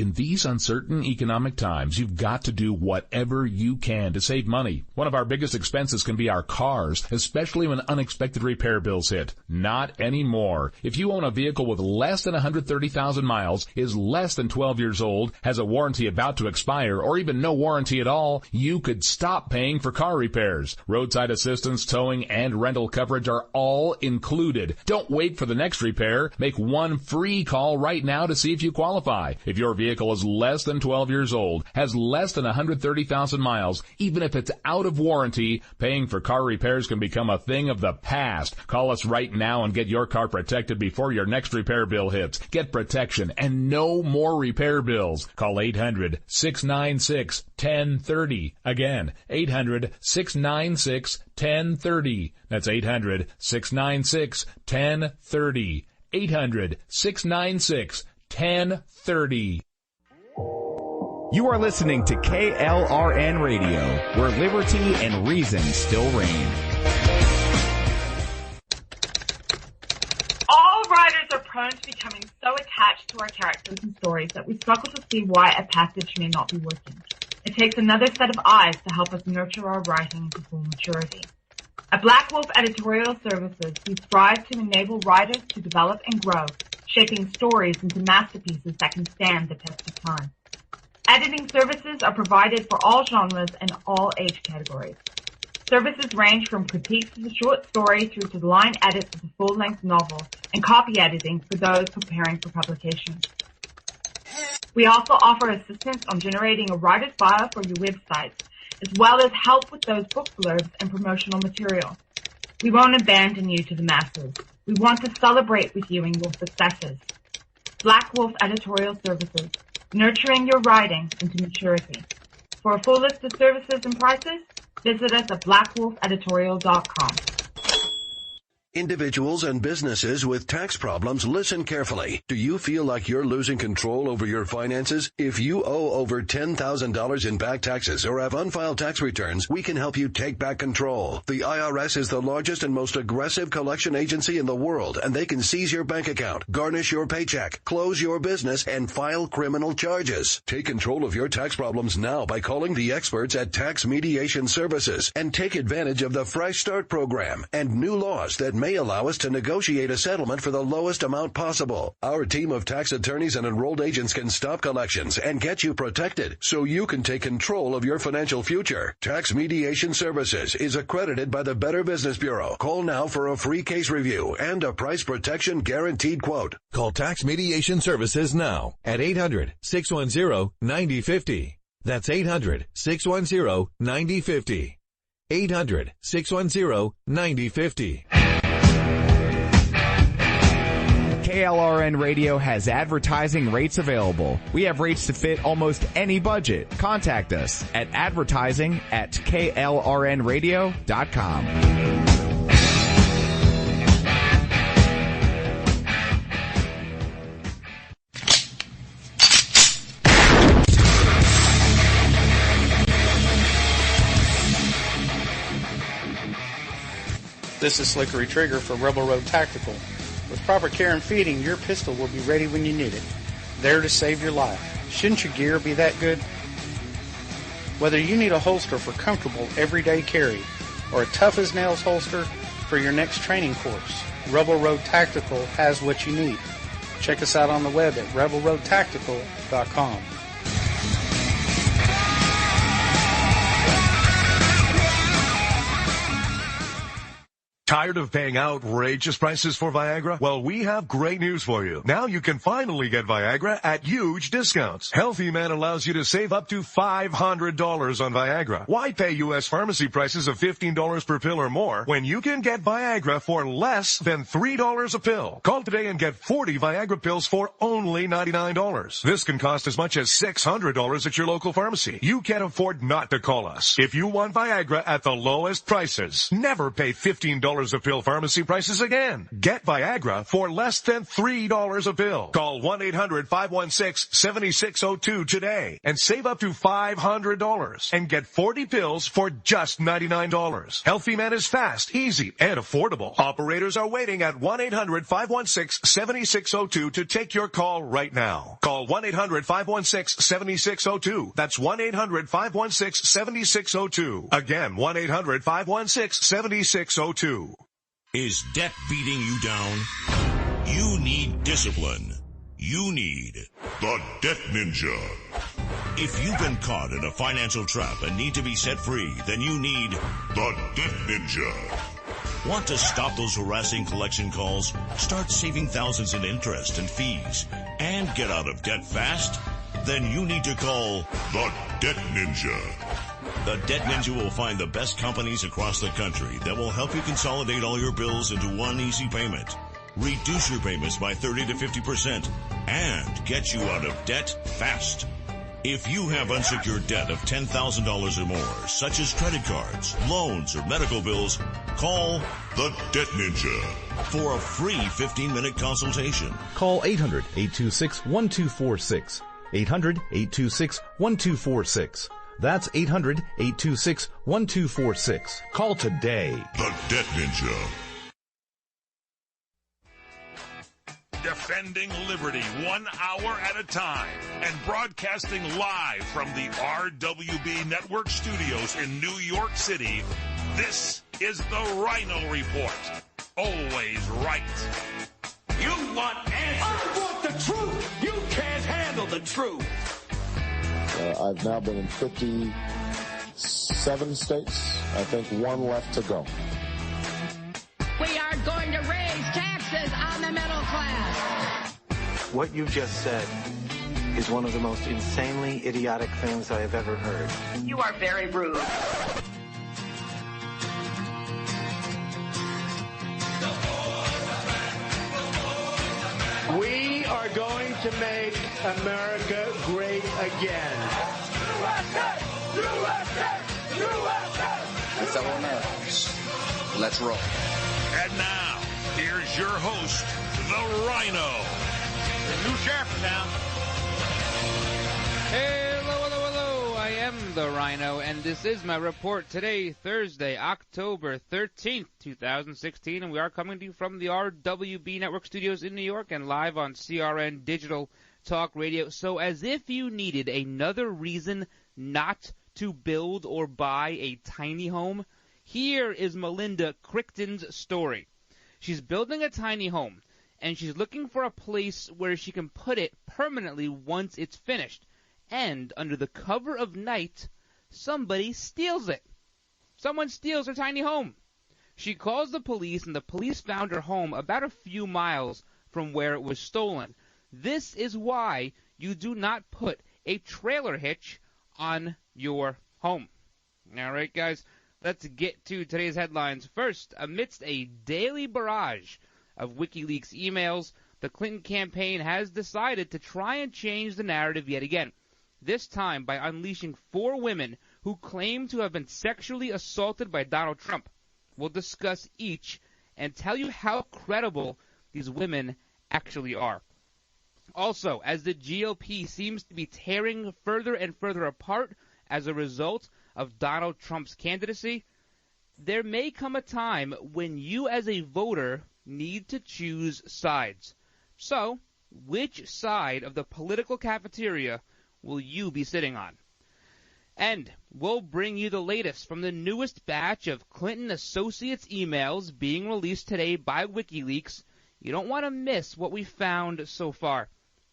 In these uncertain economic times, you've got to do whatever you can to save money. One of our biggest expenses can be our cars, especially when unexpected repair bills hit. Not anymore. If you own a vehicle with less than 130,000 miles, is less than 12 years old, has a warranty about to expire, or even no warranty at all, you could stop paying for car repairs. Roadside assistance, towing, and rental coverage are all included. Don't wait for the next repair. Make one free call right now to see if you qualify. If your vehicle is less than 12 years old, has less than 130,000 miles, even if it's out of warranty, paying for car repairs can become a thing of the past. Call us right now and get your car protected before your next repair bill hits. Get protection and no more repair bills. Call 800-696-1030. Again, 800-696-1030. That's 800-696-1030. 800-696-1030. You are listening to KLRN Radio, where liberty and reason still reign. All writers are prone to becoming so attached to our characters and stories that we struggle to see why a passage may not be working. It takes another set of eyes to help us nurture our writing to full maturity. At Black Wolf Editorial Services, we strive to enable writers to develop and grow, shaping stories into masterpieces that can stand the test of time. Editing services are provided for all genres and all age categories. Services range from critiques of the short story through to the line edits of the full-length novel and copy editing for those preparing for publication. We also offer assistance on generating a writer's bio for your websites, as well as help with those book blurbs and promotional material. We won't abandon you to the masses. We want to celebrate with you in your successes. Black Wolf Editorial Services, nurturing your writing into maturity. For a full list of services and prices, visit us at blackwolfeditorial.com. Individuals and businesses with tax problems, listen carefully. Do you feel like you're losing control over your finances? If you owe over $10,000 in back taxes or have unfiled tax returns, we can help you take back control. The IRS is the largest and most aggressive collection agency in the world, and they can seize your bank account, garnish your paycheck, close your business, and file criminal charges. Take control of your tax problems now by calling the experts at Tax Mediation Services and take advantage of the Fresh Start program and new laws that may allow us to negotiate a settlement for the lowest amount possible. Our team of tax attorneys and enrolled agents can stop collections and get you protected so you can take control of your financial future. Tax Mediation Services is accredited by the Better Business Bureau. Call now for a free case review and a price protection guaranteed quote. Call Tax Mediation Services now at 800-610-9050. That's 800-610-9050. 800-610-9050. KLRN Radio has advertising rates available. We have rates to fit almost any budget. Contact us at advertising@klrnradio.com. This is Slickery Trigger for Rebel Road Tactical. With proper care and feeding, your pistol will be ready when you need it, there to save your life. Shouldn't your gear be that good? Whether you need a holster for comfortable everyday carry or a tough-as-nails holster for your next training course, Rebel Road Tactical has what you need. Check us out on the web at rebelroadtactical.com. Tired of paying outrageous prices for Viagra? Well, we have great news for you. Now you can finally get Viagra at huge discounts. Healthy Man allows you to save up to $500 on Viagra. Why pay U.S. pharmacy prices of $15 per pill or more when you can get Viagra for less than $3 a pill? Call today and get 40 Viagra pills for only $99. This can cost as much as $600 at your local pharmacy. You can't afford not to call us. If you want Viagra at the lowest prices, never pay $15 $3 a pill pharmacy prices again. Get Viagra for less than $3 a pill. Call 1-800-516-7602 today and save up to $500 and get 40 pills for just $99. Healthy Man is fast, easy, and affordable. Operators are waiting at 1-800-516-7602 to take your call right now. Call 1-800-516-7602. That's 1-800-516-7602. Again, 1-800-516-7602. Is debt beating you down? You need discipline. You need the Debt Ninja. If you've been caught in a financial trap and need to be set free, then you need the Debt Ninja. Want to stop those harassing collection calls, start saving thousands in interest and fees, and get out of debt fast? Then you need to call the Debt Ninja. The Debt Ninja will find the best companies across the country that will help you consolidate all your bills into one easy payment, reduce your payments by 30 to 50%, and get you out of debt fast. If you have unsecured debt of $10,000 or more, such as credit cards, loans, or medical bills, call the Debt Ninja for a free 15-minute consultation. Call 800-826-1246. 800-826-1246. That's 800-826-1246. Call today. The Debt Ninja. Defending liberty 1 hour at a time and broadcasting live from the RWB Network studios in New York City. This is the Ryno Report. Always right. You want answers. I want the truth. You can't handle the truth. I've now been in 57 states. I think one left to go. We are going to raise taxes on the middle class. What you just said is one of the most insanely idiotic things I have ever heard. You are very rude. We are going to make America great again. USA! USA! USA! Fellow Americans, let's roll. And now, here's your host, the Ryno. The new sheriff in town. Hello, hello, hello. I am the Ryno, and this is my report today, Thursday, October 13th, 2016, and we are coming to you from the RWB Network studios in New York and live on CRN Digital Talk Radio. So as if you needed another reason not to build or buy a tiny home, here is Melinda Crichton's story. She's building a tiny home, and she's looking for a place where she can put it permanently once it's finished. And under the cover of night, somebody steals it. Someone steals her tiny home. She calls the police, and the police found her home about a few miles from where it was stolen. This is why you do not put a trailer hitch on your home. All right, guys. Let's get to today's headlines. First, amidst a daily barrage of WikiLeaks emails, the Clinton campaign has decided to try and change the narrative yet again, this time by unleashing 4 women who claim to have been sexually assaulted by Donald Trump. We'll discuss each and tell you how credible these women actually are. Also, as the GOP seems to be tearing further and further apart as a result of Donald Trump's candidacy, there may come a time when you as a voter need to choose sides. So, which side of the political cafeteria will you be sitting on? And we'll bring you the latest from the newest batch of Clinton associates emails being released today by WikiLeaks. You don't want to miss what we found so far.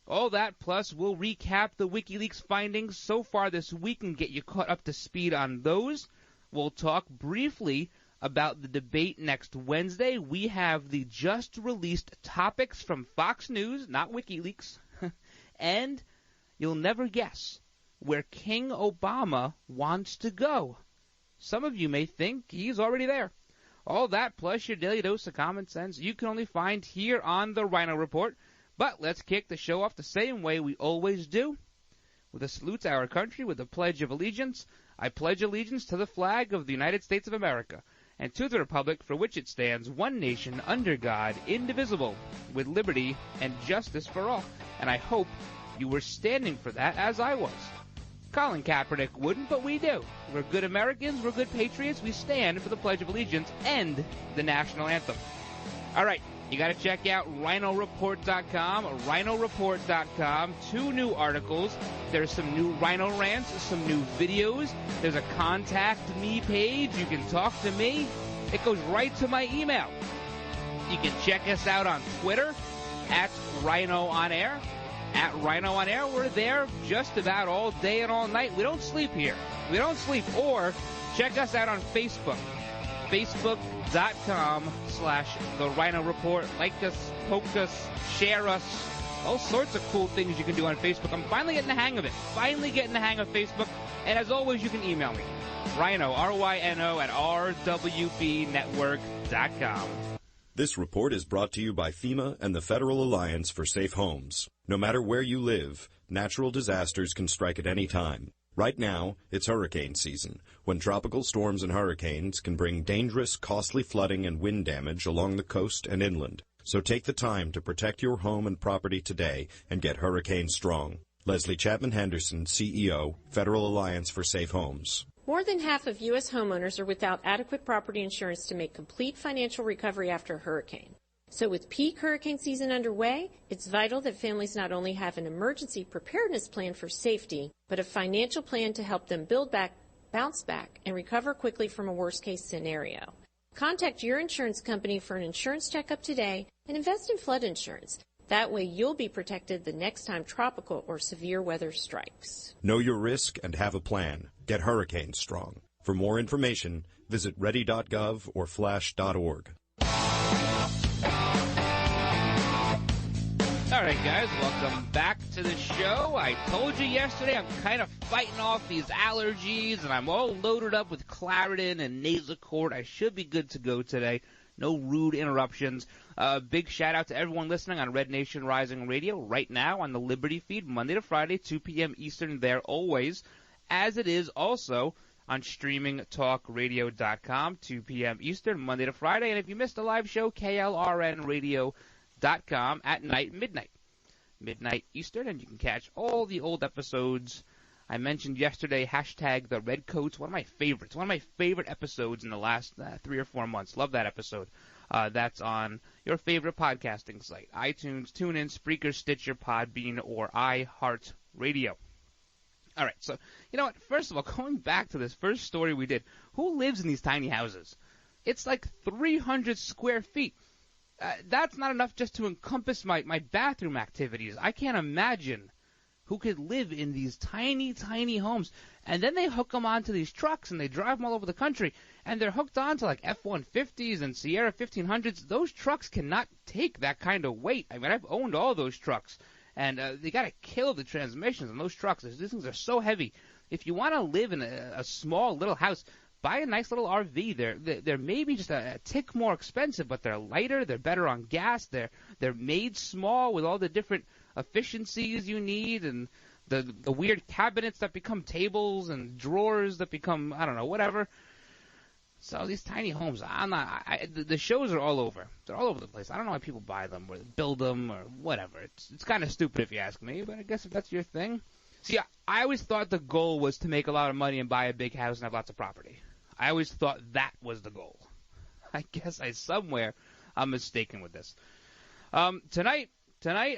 All that, plus we'll recap the WikiLeaks findings so far this week and get you caught up to speed on those. We'll talk briefly about the debate next Wednesday. We have the just-released topics from Fox News, not WikiLeaks. And you'll never guess where King Obama wants to go. Some of you may think he's already there. All that, plus your daily dose of common sense, you can only find here on the Ryno Report. But let's kick the show off the same way we always do, with a salute to our country with the Pledge of Allegiance. I pledge allegiance to the flag of the United States of America and to the republic for which it stands, one nation, under God, indivisible, with liberty and justice for all. And I hope you were standing for that, as I was. Colin Kaepernick wouldn't, but we do. We're good Americans, we're good patriots, we stand for the Pledge of Allegiance and the national anthem. All right, you got to check out RynoReport.com, RynoReport.com. 2 new articles. There's some new Ryno rants, some new videos. There's a contact me page. You can talk to me. It goes right to my email. You can check us out on Twitter, at Ryno On Air. At Ryno On Air, we're there just about all day and all night. We don't sleep here. We don't sleep. Or check us out on Facebook. Facebook.com/The Ryno Report. Like us, poke us, share us. All sorts of cool things you can do on Facebook. I'm finally getting the hang of it. Finally getting the hang of Facebook. And as always, you can email me. Ryno, R-Y-N-O, at rwbnetwork.com. This report is brought to you by FEMA and the Federal Alliance for Safe Homes. No matter where you live, natural disasters can strike at any time. Right now, it's hurricane season, when tropical storms and hurricanes can bring dangerous, costly flooding and wind damage along the coast and inland. So take the time to protect your home and property today and get hurricane strong. Leslie Chapman Henderson, CEO, Federal Alliance for Safe Homes. More than half of U.S. homeowners are without adequate property insurance to make complete financial recovery after a hurricane. So with peak hurricane season underway, it's vital that families not only have an emergency preparedness plan for safety, but a financial plan to help them build back, bounce back, and recover quickly from a worst-case scenario. Contact your insurance company for an insurance checkup today and invest in flood insurance. That way you'll be protected the next time tropical or severe weather strikes. Know your risk and have a plan. Get hurricane strong. For more information, visit ready.gov or flash.org. All right, guys, welcome back to the show. I told you yesterday I'm kind of fighting off these allergies, and I'm all loaded up with Claritin and Nasacort. I should be good to go today. No rude interruptions. Big shout-out to everyone listening on Red Nation Rising Radio right now on the Liberty feed, Monday to Friday, 2 p.m. Eastern there always, as it is also on StreamingTalkRadio.com, 2 p.m. Eastern, Monday to Friday. And if you missed a live show, KLRNRadio.com at midnight Eastern, and you can catch all the old episodes. I mentioned yesterday, hashtag the Redcoats, one of my favorites, one of my favorite episodes in the last 3 or 4 months. Love that episode. That's on your favorite podcasting site, iTunes, TuneIn, Spreaker, Stitcher, Podbean, or iHeartRadio. All right, so you know what? First of all, going back to this first story we did, who lives in these tiny houses? It's like 300 square feet. That's not enough just to encompass my bathroom activities. I can't imagine who could live in these tiny, tiny homes. And then they hook them onto these trucks, and they drive them all over the country, and they're hooked onto like F-150s and Sierra 1500s. Those trucks cannot take that kind of weight. I mean, I've owned all those trucks, and they got to kill the transmissions on those trucks. These things are so heavy. If you want to live in a small little house, buy a nice little RV. They're maybe just a tick more expensive, but they're lighter. They're better on gas. They're made small with all the different efficiencies you need, and the weird cabinets that become tables and drawers that become, I don't know, whatever. So these tiny homes, the shows are all over. They're all over the place. I don't know why people buy them or build them or whatever. It's kind of stupid if you ask me, but I guess if that's your thing. See, I always thought the goal was to make a lot of money and buy a big house and have lots of property. I always thought that was the goal. I guess I'm mistaken with this. Tonight,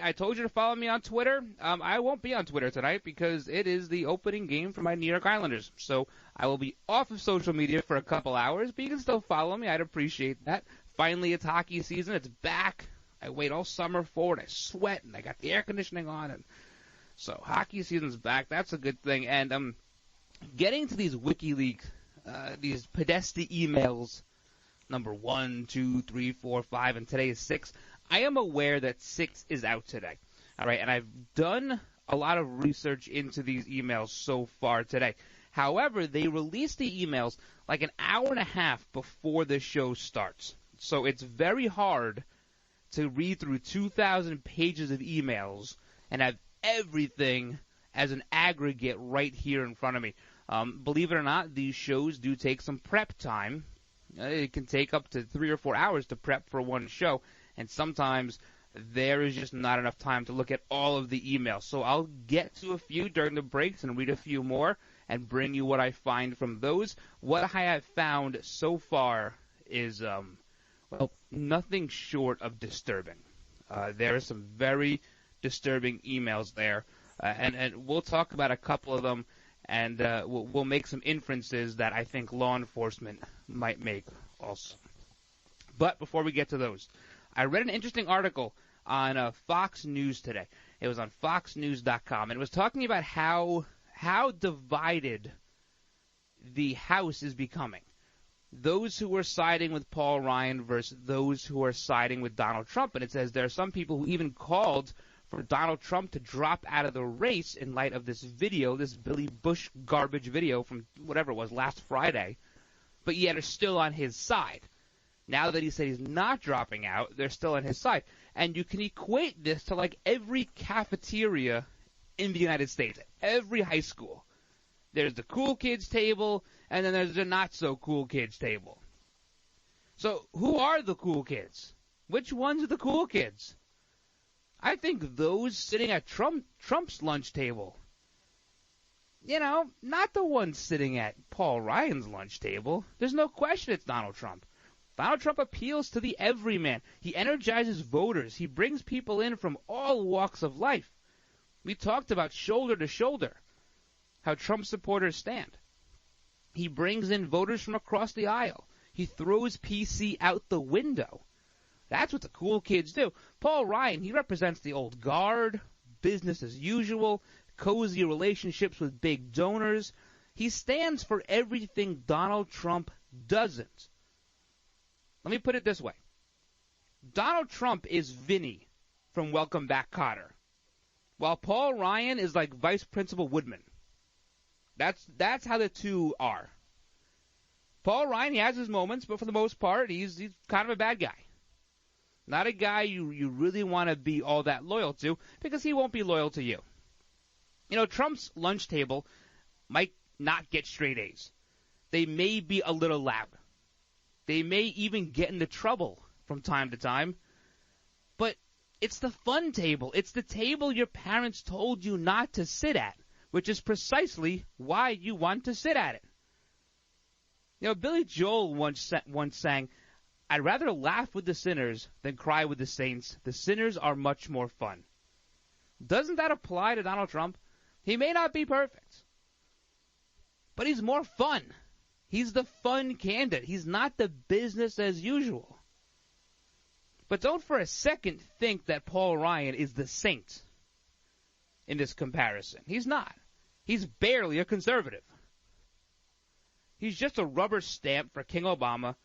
I told you to follow me on Twitter. I won't be on Twitter tonight because it is the opening game for my New York Islanders. So I will be off of social media for a couple hours, but you can still follow me. I'd appreciate that. Finally, it's hockey season. It's back. I wait all summer for it. I sweat, and I got the air conditioning on. And so hockey season's back. That's a good thing. And getting to these WikiLeaks, these Podesta emails, number 1, 2, 3, 4, 5, and today is 6. I am aware that 6 is out today. All right, and I've done a lot of research into these emails so far today. However, they release the emails like an hour and a half before the show starts. So it's very hard to read through 2,000 pages of emails and have everything as an aggregate right here in front of me. Believe it or not, these shows do take some prep time. It can take up to 3 or 4 hours to prep for one show, and sometimes there is just not enough time to look at all of the emails. So I'll get to a few during the breaks and read a few more and bring you what I find from those. What I have found so far is, nothing short of disturbing. There are some very disturbing emails there, and we'll talk about a couple of them, and we'll make some inferences that I think law enforcement might make also. But before we get to those, I read an interesting article on Fox News today. It was on foxnews.com, and it was talking about how divided the House is becoming. Those who are siding with Paul Ryan versus those who are siding with Donald Trump. And it says there are some people who even called for Donald Trump to drop out of the race in light of this video, this Billy Bush garbage video from whatever it was, last Friday, but yet are still on his side. Now that he said he's not dropping out, they're still on his side. And you can equate this to like every cafeteria in the United States, every high school. There's the cool kids table, and then there's the not-so-cool kids table. So who are the cool kids? Which ones are the cool kids? I think those sitting at Trump's lunch table. You know, not the ones sitting at Paul Ryan's lunch table. There's no question it's Donald Trump. Donald Trump appeals to the everyman. He energizes voters. He brings people in from all walks of life. We talked about shoulder to shoulder, how Trump supporters stand. He brings in voters from across the aisle. He throws PC out the window. That's what the cool kids do. Paul Ryan, he represents the old guard, business as usual, cozy relationships with big donors. He stands for everything Donald Trump doesn't. Let me put it this way. Donald Trump is Vinny from Welcome Back, Kotter, while Paul Ryan is like Vice Principal Woodman. That's how the two are. Paul Ryan, he has his moments, but for the most part, he's kind of a bad guy. Not a guy you really want to be all that loyal to, because he won't be loyal to you. You know, Trump's lunch table might not get straight A's. They may be a little loud. They may even get into trouble from time to time. But it's the fun table. It's the table your parents told you not to sit at, which is precisely why you want to sit at it. You know, Billy Joel once sang, "I'd rather laugh with the sinners than cry with the saints. The sinners are much more fun." Doesn't that apply to Donald Trump? He may not be perfect, but he's more fun. He's the fun candidate. He's not the business as usual. But don't for a second think that Paul Ryan is the saint in this comparison. He's not. He's barely a conservative. He's just a rubber stamp for King Obama.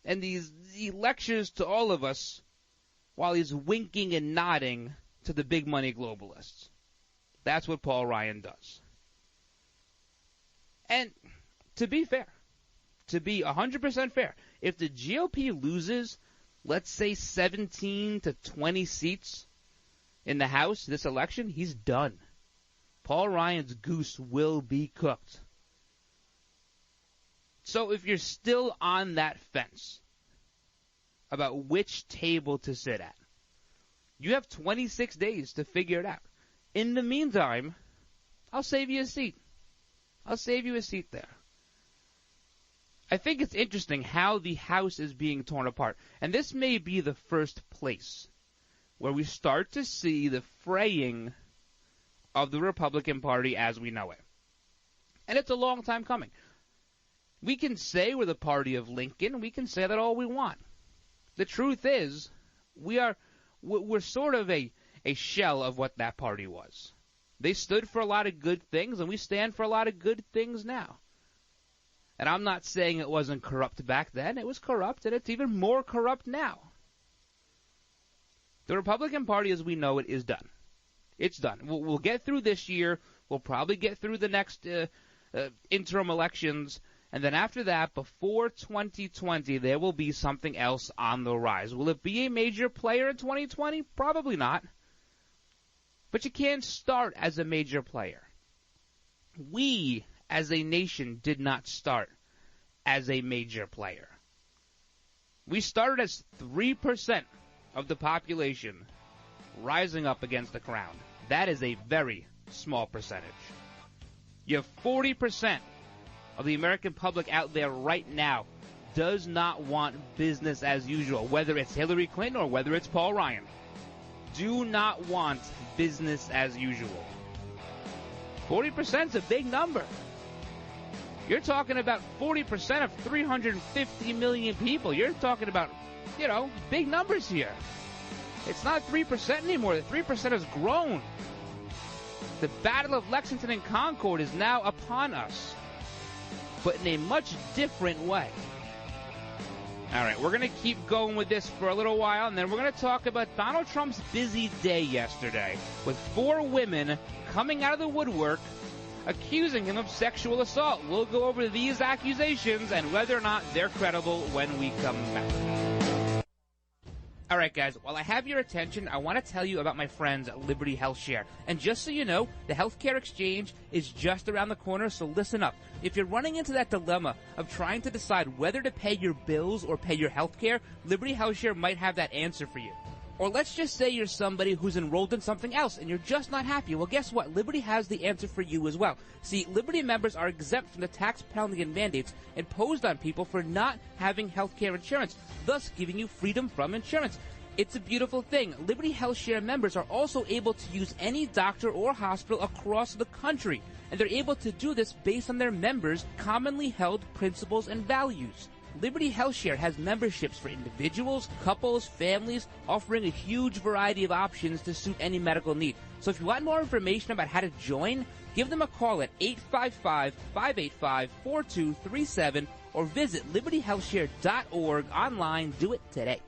And he lectures to all of us while he's winking and nodding to the big money globalists. That's what Paul Ryan does. And to be fair, to be 100% fair, if the GOP loses, let's say 17 to 20 seats in the House this election, he's done. Paul Ryan's goose will be cooked. So if you're still on that fence about which table to sit at, you have 26 days to figure it out. In the meantime, I'll save you a seat. I'll save you a seat there. I think it's interesting how the House is being torn apart. And this may be the first place where we start to see the fraying of the Republican Party as we know it. And it's a long time coming. We can say we're the party of Lincoln. We can say that all we want. The truth is, we're sort of a shell of what that party was. They stood for a lot of good things, and we stand for a lot of good things now. And I'm not saying it wasn't corrupt back then. It was corrupt, and it's even more corrupt now. The Republican Party, as we know it, is done. It's done. We'll get through this year. We'll probably get through the next interim elections. And then after that, before 2020, there will be something else on the rise. Will it be a major player in 2020? Probably not. But you can't start as a major player. We, as a nation, did not start as a major player. We started as 3% of the population rising up against the crown. That is a very small percentage. You have 40% of the American public out there right now does not want business as usual, whether it's Hillary Clinton or whether it's Paul Ryan. Do not want business as usual. 40% is a big number. You're talking about 40% of 350 million people. You're talking about, big numbers here. It's not 3% anymore. The 3% has grown. The Battle of Lexington and Concord is now upon us, but in a much different way. All right, we're going to keep going with this for a little while, and then we're going to talk about Donald Trump's busy day yesterday with 4 women coming out of the woodwork accusing him of sexual assault. We'll go over these accusations and whether or not they're credible when we come back. All right, guys, while I have your attention, I want to tell you about my friends at Liberty HealthShare. And just so you know, the healthcare exchange is just around the corner, so listen up. If you're running into that dilemma of trying to decide whether to pay your bills or pay your healthcare, Liberty HealthShare might have that answer for you. Or let's just say you're somebody who's enrolled in something else and you're just not happy. Well, guess what? Liberty has the answer for you as well. See, Liberty members are exempt from the tax penalty and mandates imposed on people for not having healthcare insurance, thus giving you freedom from insurance. It's a beautiful thing. Liberty HealthShare members are also able to use any doctor or hospital across the country, and they're able to do this based on their members' commonly held principles and values. Liberty HealthShare has memberships for individuals, couples, families, offering a huge variety of options to suit any medical need. So if you want more information about how to join, give them a call at 855-585-4237 or visit libertyhealthshare.org online. Do it today.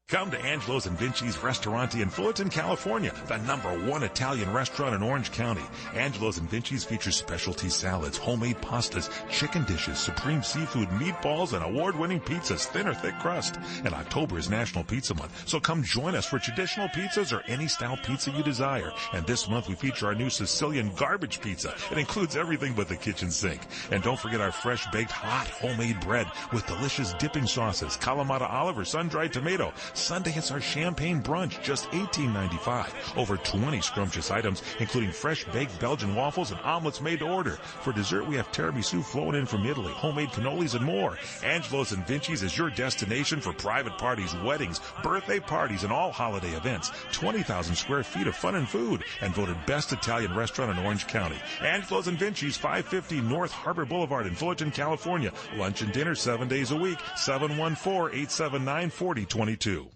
Come to Angelo's and Vinci's Restaurante in Fullerton, California, the #1 Italian restaurant in Orange County. Angelo's and Vinci's features specialty salads, homemade pastas, chicken dishes, supreme seafood, meatballs, and award-winning pizzas, thin or thick crust. And October is National Pizza Month, so come join us for traditional pizzas or any style pizza you desire. And this month we feature our new Sicilian garbage pizza. It includes everything but the kitchen sink. And don't forget our fresh-baked, hot, homemade bread with delicious dipping sauces, Kalamata olive or sun-dried tomato. Sunday, it's our champagne brunch, just $18.95. Over 20 scrumptious items, including fresh-baked Belgian waffles and omelets made to order. For dessert, we have tiramisu flown in from Italy, homemade cannolis, and more. Angelo's and Vinci's is your destination for private parties, weddings, birthday parties, and all holiday events. 20,000 square feet of fun and food, and voted best Italian restaurant in Orange County. Angelo's and Vinci's, 550 North Harbor Boulevard in Fullerton, California. Lunch and dinner 7 days a week, 714-879-4022.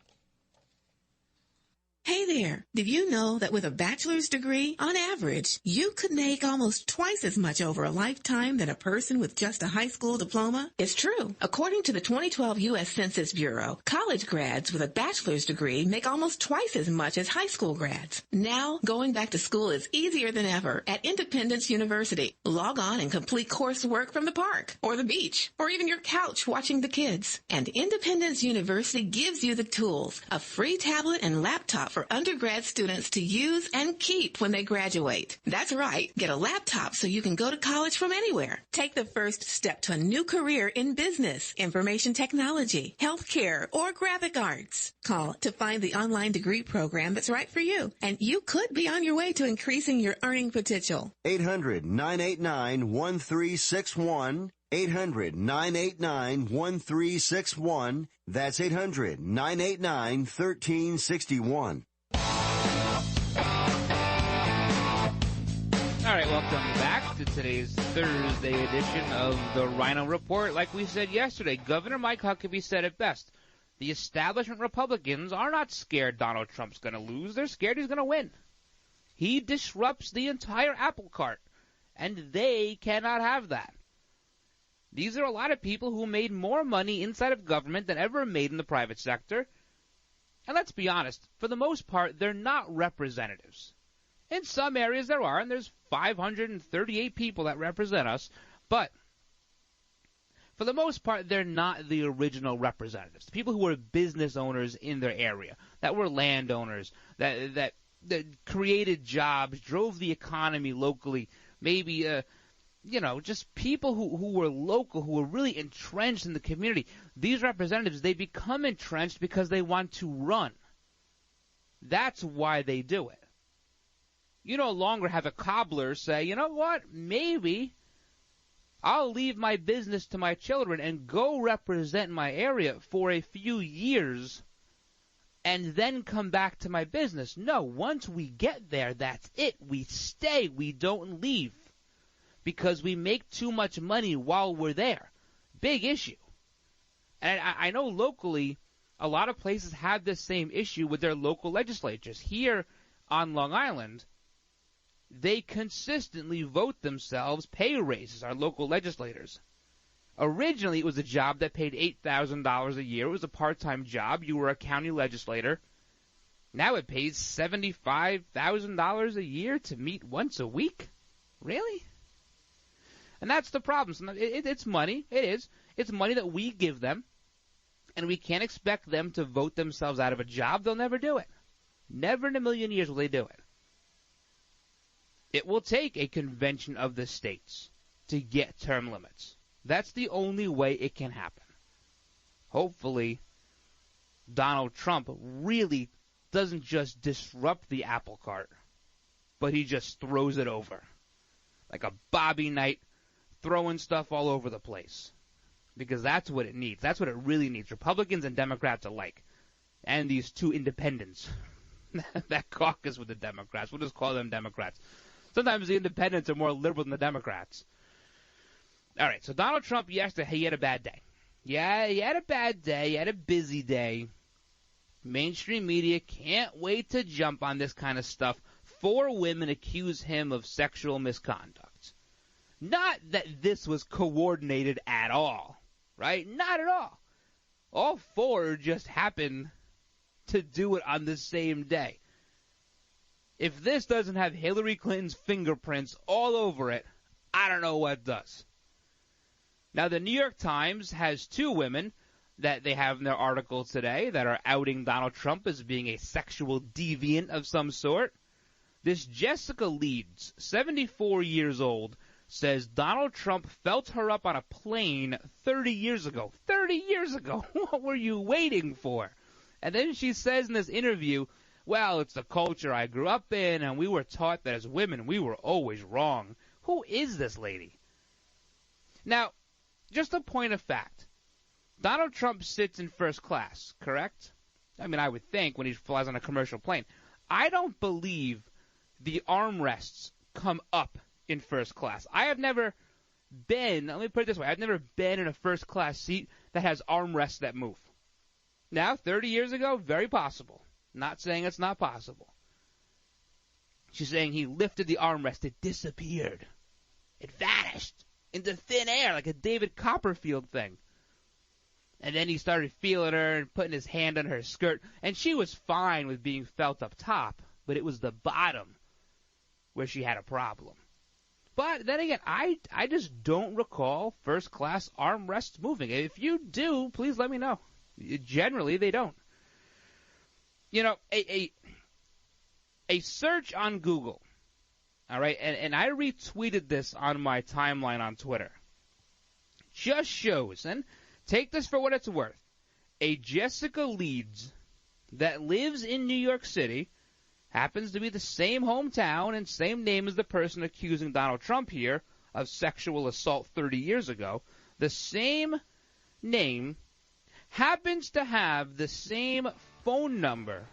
Hey there, did you know that with a bachelor's degree, on average, you could make almost twice as much over a lifetime than a person with just a high school diploma? It's true. According to the 2012 U.S. Census Bureau, college grads with a bachelor's degree make almost twice as much as high school grads. Now, going back to school is easier than ever at Independence University. Log on and complete coursework from the park, or the beach, or even your couch watching the kids. And Independence University gives you the tools, a free tablet and laptop for undergrad students to use and keep when they graduate. That's right. Get a laptop so you can go to college from anywhere. Take the first step to a new career in business, information technology, healthcare, or graphic arts. Call to find the online degree program that's right for you, and you could be on your way to increasing your earning potential. 800-989-1361. 800-989-1361. That's 800-989-1361. All right, welcome back to today's Thursday edition of the Ryno Report. Like we said yesterday, Governor Mike Huckabee said it best. The establishment Republicans are not scared Donald Trump's going to lose. They're scared he's going to win. He disrupts the entire apple cart, and they cannot have that. These are a lot of people who made more money inside of government than ever made in the private sector. And let's be honest, for the most part, they're not representatives. In some areas there are, and there's 538 people that represent us, but for the most part, they're not the original representatives. The people who were business owners in their area, that were landowners, that created jobs, drove the economy locally, maybe just people who were local, who were really entrenched in the community. These representatives, they become entrenched because they want to run. That's why they do it. You no longer have a cobbler say, you know what, maybe I'll leave my business to my children and go represent my area for a few years and then come back to my business. No, once we get there, that's it. We stay. We don't leave because we make too much money while we're there. Big issue. And I know locally a lot of places have this same issue with their local legislatures. Here on Long Island, they consistently vote themselves pay raises, our local legislators. Originally, it was a job that paid $8,000 a year. It was a part-time job. You were a county legislator. Now it pays $75,000 a year to meet once a week? Really? And that's the problem. So it's money. It is. It's money that we give them, and we can't expect them to vote themselves out of a job. They'll never do it. Never in a million years will they do it. It will take a convention of the states to get term limits. That's the only way it can happen. Hopefully, Donald Trump really doesn't just disrupt the apple cart, but he just throws it over. Like a Bobby Knight throwing stuff all over the place. Because that's what it needs. That's what it really needs. Republicans and Democrats alike. And these two independents that caucus with the Democrats. We'll just call them Democrats. Sometimes the independents are more liberal than the Democrats. All right, so Donald Trump, yesterday, he had a bad day. Yeah, he had a bad day. He had a busy day. Mainstream media can't wait to jump on this kind of stuff. 4 women accuse him of sexual misconduct. Not that this was coordinated at all, right? Not at all. All 4 just happened to do it on the same day. If this doesn't have Hillary Clinton's fingerprints all over it, I don't know what does. Now, the New York Times has 2 women that they have in their article today that are outing Donald Trump as being a sexual deviant of some sort. This Jessica Leeds, 74 years old, says Donald Trump felt her up on a plane 30 years ago. 30 years ago? What were you waiting for? And then she says in this interview, well, it's the culture I grew up in, and we were taught that as women we were always wrong. Who is this lady? Now, just a point of fact. Donald Trump sits in first class, correct? I mean, I would think when he flies on a commercial plane. I don't believe the armrests come up in first class. I have never been, let me put it this way, I've never been in a first class seat that has armrests that move. Now, 30 years ago, very possible. Not saying it's not possible. She's saying he lifted the armrest. It disappeared. It vanished into thin air like a David Copperfield thing. And then he started feeling her and putting his hand on her skirt. And she was fine with being felt up top, but it was the bottom where she had a problem. But then again, I just don't recall first-class armrests moving. If you do, please let me know. Generally, they don't. You know, a search on Google, all right, and I retweeted this on my timeline on Twitter, just shows, and take this for what it's worth, a Jessica Leeds that lives in New York City, happens to be the same hometown and same name as the person accusing Donald Trump here of sexual assault 30 years ago, the same name, happens to have the same phone number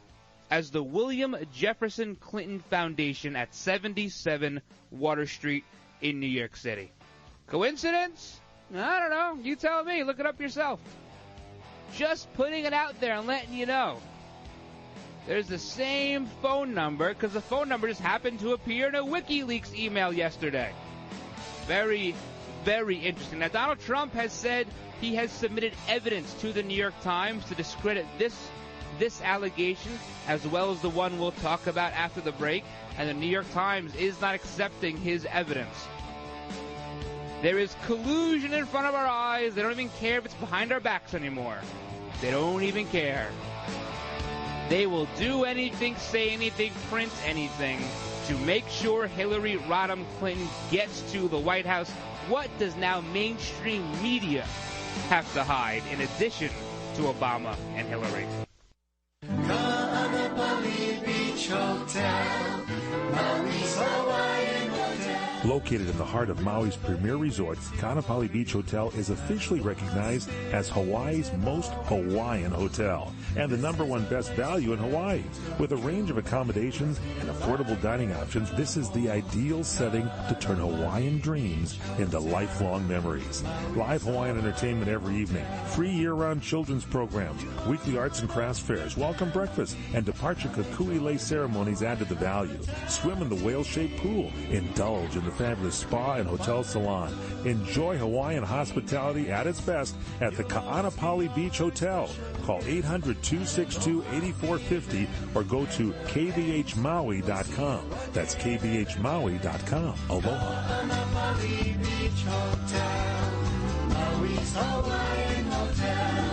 as the William Jefferson Clinton Foundation at 77 Water Street in New York City. Coincidence? I don't know. You tell me. Look it up yourself. Just putting it out there and letting you know. There's the same phone number because the phone number just happened to appear in a WikiLeaks email yesterday. Very, very interesting. Now, Donald Trump has said he has submitted evidence to the New York Times to discredit this allegation, as well as the one we'll talk about after the break, and the New York Times is not accepting his evidence. There is collusion in front of our eyes. They don't even care if it's behind our backs anymore. They don't even care. They will do anything, say anything, print anything to make sure Hillary Rodham Clinton gets to the White House. What does now mainstream media have to hide in addition to Obama and Hillary? Beach Hotel, Maui's Hawaiian Hotel. Located in the heart of Maui's premier resort, Kaanapali Beach Hotel is officially recognized as Hawaii's most Hawaiian hotel and the #1 best value in Hawaii. With a range of accommodations and affordable dining options, this is the ideal setting to turn Hawaiian dreams into lifelong memories. Live Hawaiian entertainment every evening, free year-round children's programs, weekly arts and crafts fairs, welcome breakfast, and departure kukui lei ceremonies add to the value. Swim in the whale-shaped pool, indulge in the fabulous spa and hotel salon. Enjoy Hawaiian hospitality at its best at the Kaanapali Beach Hotel. Call 800-262-8450 or go to kbhmaui.com. That's kbhmaui.com. Aloha. Kaanapali Beach Hotel, Maui's Hawaiian Hotel.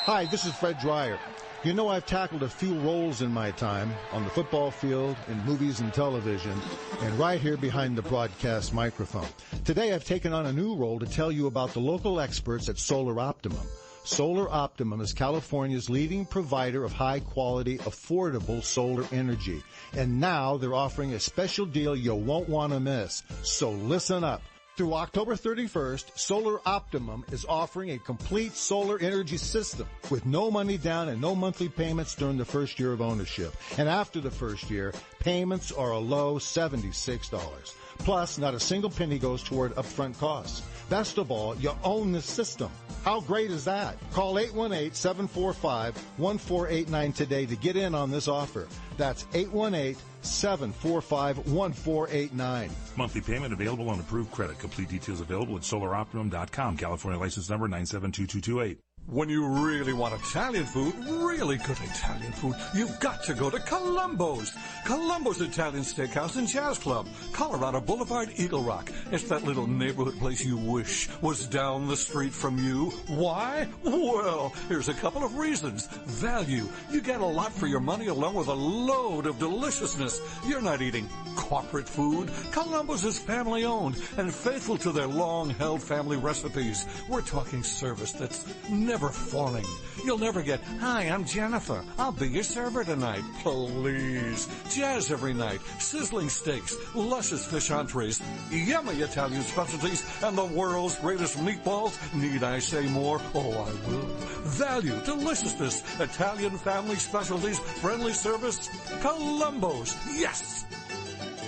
Hi, this is Fred Dreyer. You know, I've tackled a few roles in my time on the football field, in movies and television, and right here behind the broadcast microphone. Today I've taken on a new role to tell you about the local experts at Solar Optimum. Solar Optimum is California's leading provider of high-quality, affordable solar energy. And now they're offering a special deal you won't want to miss. So listen up. Through October 31st, Solar Optimum is offering a complete solar energy system with no money down and no monthly payments during the first year of ownership. And after the first year, payments are a low $76. Plus, not a single penny goes toward upfront costs. Best of all, you own the system. How great is that? Call 818-745-1489 today to get in on this offer. That's 818-745-1489. Monthly payment available on approved credit. Complete details available at solaroptimum.com. California license number 972228. When you really want Italian food, really good Italian food, you've got to go to Columbo's. Columbo's Italian Steakhouse and Jazz Club, Colorado Boulevard, Eagle Rock. It's that little neighborhood place you wish was down the street from you. Why? Well, here's a couple of reasons. Value. You get a lot for your money along with a load of deliciousness. You're not eating corporate food. Columbo's is family owned and faithful to their long-held family recipes. We're talking service that's never falling. You'll never get, "Hi, I'm Jennifer. I'll be your server tonight." Please. Jazz every night. Sizzling steaks, luscious fish entrees, yummy Italian specialties, and the world's greatest meatballs. Need I say more? Oh, I will. Value, deliciousness, Italian family specialties, friendly service. Columbo's. Yes!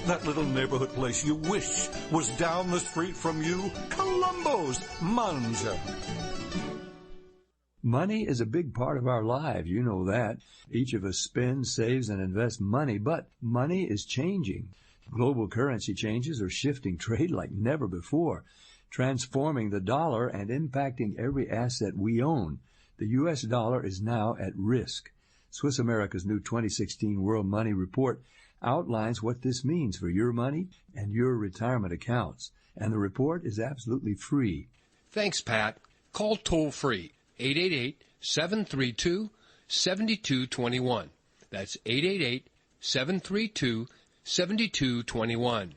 That little neighborhood place you wish was down the street from you. Columbo's. Mangia. Money is a big part of our lives, you know that. Each of us spends, saves, and invests money, but money is changing. Global currency changes are shifting trade like never before, transforming the dollar and impacting every asset we own. The U.S. dollar is now at risk. Swiss America's new 2016 World Money Report outlines what this means for your money and your retirement accounts, and the report is absolutely free. Thanks, Pat. Call toll-free. 888-732-7221. That's 888-732-7221.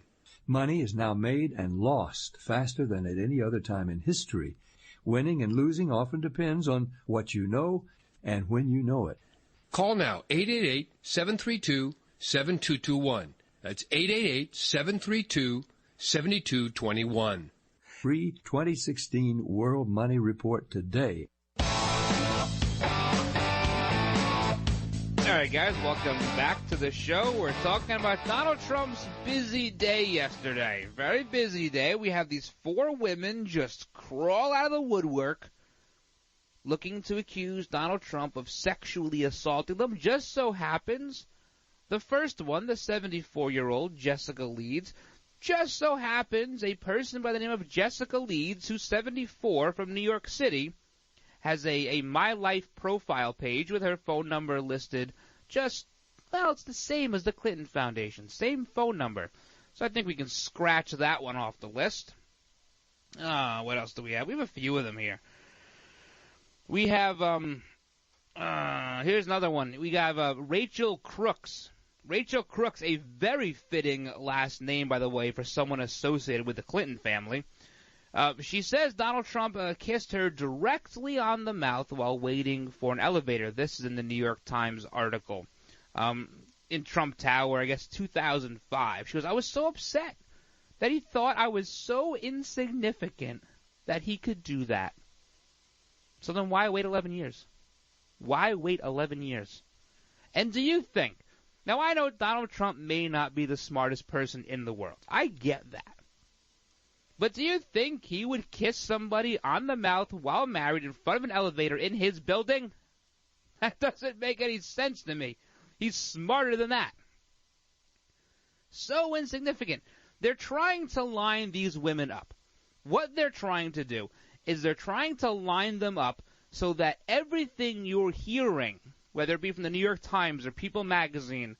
Money is now made and lost faster than at any other time in history. Winning and losing often depends on what you know and when you know it. Call now, 888-732-7221. That's 888-732-7221. Free 2016 World Money Report today. All right, guys, welcome back to the show. We're talking about Donald Trump's busy day yesterday. Very busy day. We have these 4 women just crawl out of the woodwork looking to accuse Donald Trump of sexually assaulting them. Just so happens, the first one, the 74-year-old Jessica Leeds, just so happens a person by the name of Jessica Leeds, who's 74, from New York City, has a My Life profile page with her phone number listed just, well, it's the same as the Clinton Foundation, same phone number. So I think we can scratch that one off the list. What else do we have? We have a few of them here. We have Here's another one. We got Rachel Crooks. Rachel Crooks, a very fitting last name, by the way, for someone associated with the Clinton family. She says Donald Trump kissed her directly on the mouth while waiting for an elevator. This is in the New York Times article. In Trump Tower, I guess 2005. She goes, I was so upset that he thought I was so insignificant that he could do that. So then why wait 11 years? Why wait 11 years? And do you think, now I know Donald Trump may not be the smartest person in the world. I get that. But do you think he would kiss somebody on the mouth while married in front of an elevator in his building? That doesn't make any sense to me. He's smarter than that. So insignificant. They're trying to line these women up. What they're trying to do is they're trying to line them up so that everything you're hearing, whether it be from the New York Times or People magazine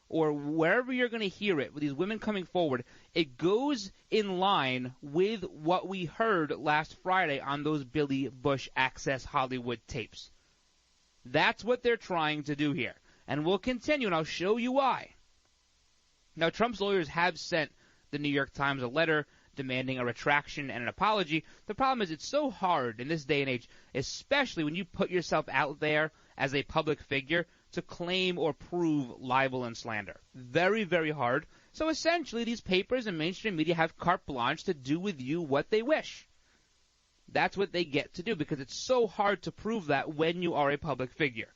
or wherever you're going to hear it, with these women coming forward, it goes in line with what we heard last Friday on those Billy Bush Access Hollywood tapes. That's what they're trying to do here. And we'll continue, and I'll show you why. Now, Trump's lawyers have sent the New York Times a letter demanding a retraction and an apology. The problem is it's so hard in this day and age, especially when you put yourself out there as a public figure, to claim or prove libel and slander. Very, very hard. So essentially, these papers and mainstream media have carte blanche to do with you what they wish. That's what they get to do because it's so hard to prove that when you are a public figure.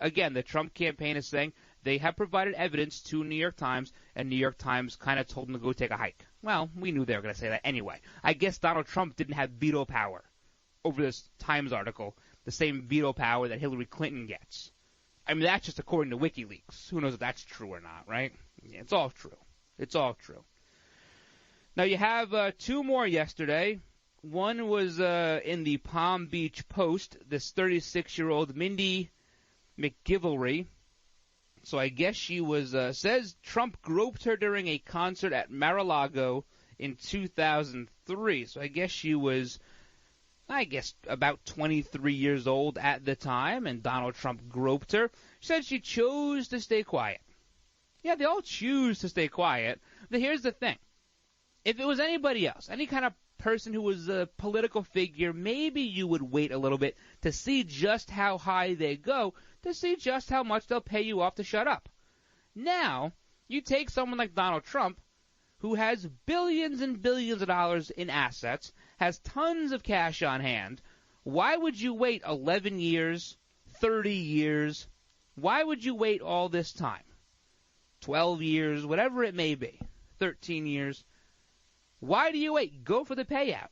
Again, the Trump campaign is saying they have provided evidence to New York Times, and New York Times kind of told them to go take a hike. Well, we knew they were going to say that anyway. I guess Donald Trump didn't have veto power over this Times article, the same veto power that Hillary Clinton gets. I mean, that's just according to WikiLeaks. Who knows if that's true or not, right? Yeah, it's all true. It's all true. Now, you have two more yesterday. One was in the Palm Beach Post, this 36-year-old Mindy McGivelry. So I guess she was, says Trump groped her during a concert at Mar-a-Lago in 2003. So I guess she was, about 23 years old at the time, and Donald Trump groped her. She said she chose to stay quiet. Yeah, they all choose to stay quiet. But here's the thing. If it was anybody else, any kind of person who was a political figure, maybe you would wait a little bit to see just how high they go, to see just how much they'll pay you off to shut up. Now, you take someone like Donald Trump, who has billions and billions of dollars in assets, has tons of cash on hand. Why would you wait 11 years, 30 years? Why would you wait all this time? 12 years, whatever it may be, 13 years. Why do you wait? Go for the payout.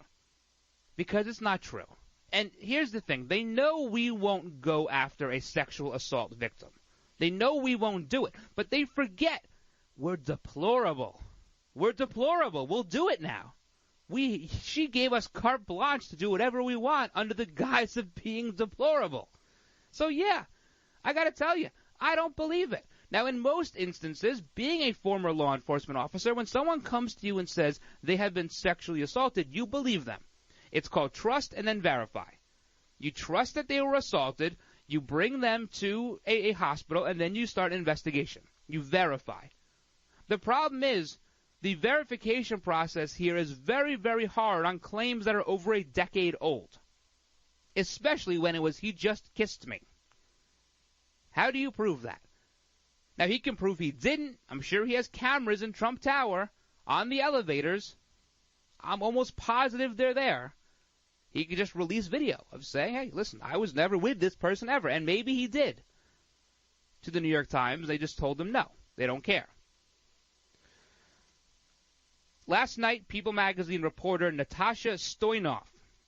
Because it's not true. And here's the thing. They know we won't go after a sexual assault victim. They know we won't do it. But they forget we're deplorable. We're deplorable. We'll do it now. She gave us carte blanche to do whatever we want under the guise of being deplorable. So, yeah, I got to tell you, I don't believe it. Now, in most instances, being a former law enforcement officer, when someone comes to you and says they have been sexually assaulted, you believe them. It's called trust and then verify. You trust that they were assaulted, you bring them to a hospital, and then you start an investigation. You verify. The problem is the verification process here is very, very hard on claims that are over a decade old, especially when it was he just kissed me. How do you prove that? Now, he can prove he didn't. I'm sure he has cameras in Trump Tower on the elevators. I'm almost positive they're there. He could just release video of saying, hey, listen, I was never with this person ever. And maybe he did. To the New York Times, they just told him no. They don't care. Last night, People magazine reporter Natasha Stoyanov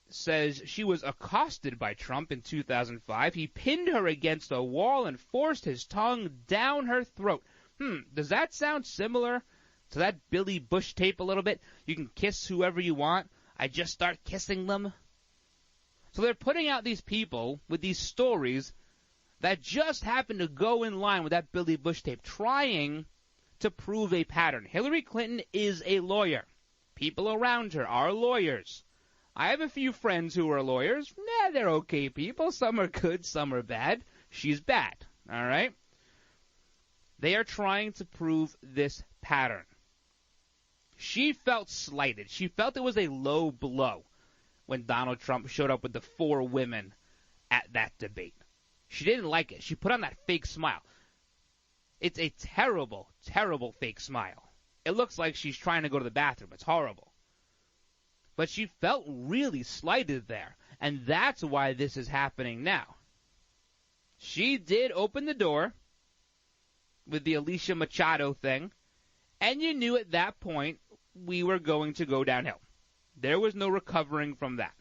says she was accosted by Trump in 2005. He pinned her against a wall and forced his tongue down her throat. Does that sound similar to that Billy Bush tape a little bit? You can kiss whoever you want. I just start kissing them. So they're putting out these people with these stories that just happen to go in line with that Billy Bush tape, trying to prove a pattern. Hillary Clinton is a lawyer. People around her are lawyers. I have a few friends who are lawyers. They're okay people. Some are good, some are bad. She's bad, all right? They are trying to prove this pattern. She felt slighted. She felt it was a low blow when Donald Trump showed up with the 4 women at that debate. She didn't like it. She put on that fake smile. It's a terrible, terrible fake smile. It looks like she's trying to go to the bathroom. It's horrible. But she felt really slighted there, and that's why this is happening now. She did open the door with the Alicia Machado thing, and you knew at that point we were going to go downhill. There was no recovering from that.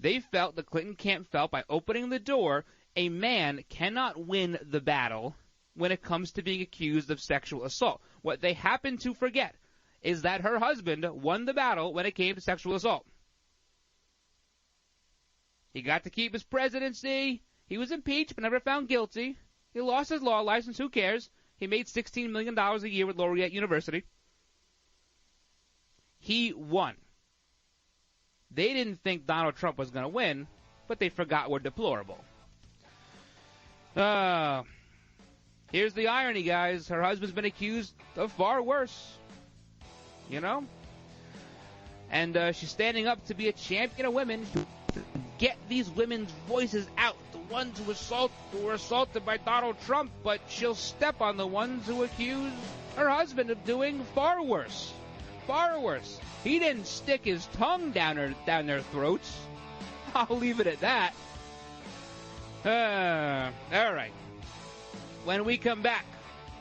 They felt, the Clinton camp felt, by opening the door, a man cannot win the battle when it comes to being accused of sexual assault. What they happen to forget is that her husband won the battle when it came to sexual assault. He got to keep his presidency. He was impeached but never found guilty. He lost his law license. Who cares? He made $16 million a year with Laureate University. He won. They didn't think Donald Trump was going to win, but they forgot we're deplorable. Here's the irony, guys. Her husband's been accused of far worse. You know? And she's standing up to be a champion of women, to get these women's voices out, the ones who were assaulted by Donald Trump, but she'll step on the ones who accuse her husband of doing far worse. Far worse. He didn't stick his tongue down their throats. I'll leave it at that. All right. When we come back,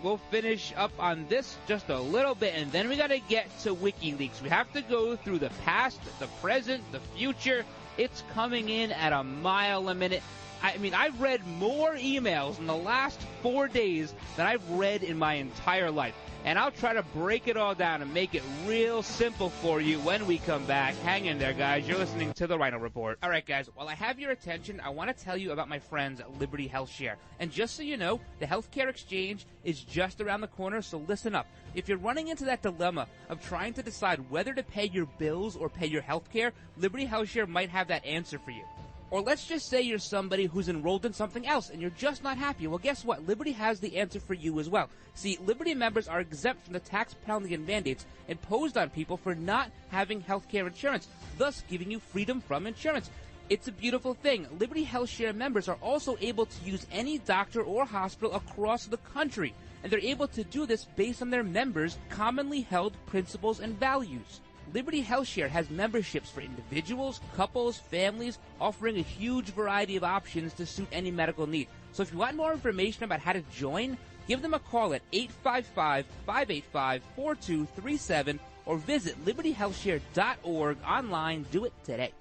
we'll finish up on this just a little bit, and then we got to get to WikiLeaks. We have to go through the past, the present, the future. It's coming in at a mile a minute. I mean, I've read more emails in the last 4 days than I've read in my entire life. And I'll try to break it all down and make it real simple for you when we come back. Hang in there, guys. You're listening to the Ryno Report. All right, guys. While I have your attention, I want to tell you about my friends at Liberty Health Share. And just so you know, the healthcare exchange is just around the corner, so listen up. If you're running into that dilemma of trying to decide whether to pay your bills or pay your healthcare, Liberty Health Share might have that answer for you. Or let's just say you're somebody who's enrolled in something else and you're just not happy. Well, guess what? Liberty has the answer for you as well. See, Liberty members are exempt from the tax penalty and mandates imposed on people for not having health care insurance, thus giving you freedom from insurance. It's a beautiful thing. Liberty Health Share members are also able to use any doctor or hospital across the country, and they're able to do this based on their members' commonly held principles and values. Liberty Health Share has memberships for individuals, couples, families, offering a huge variety of options to suit any medical need. So if you want more information about how to join, give them a call at 855-585-4237 or visit libertyhealthshare.org online. Do it today.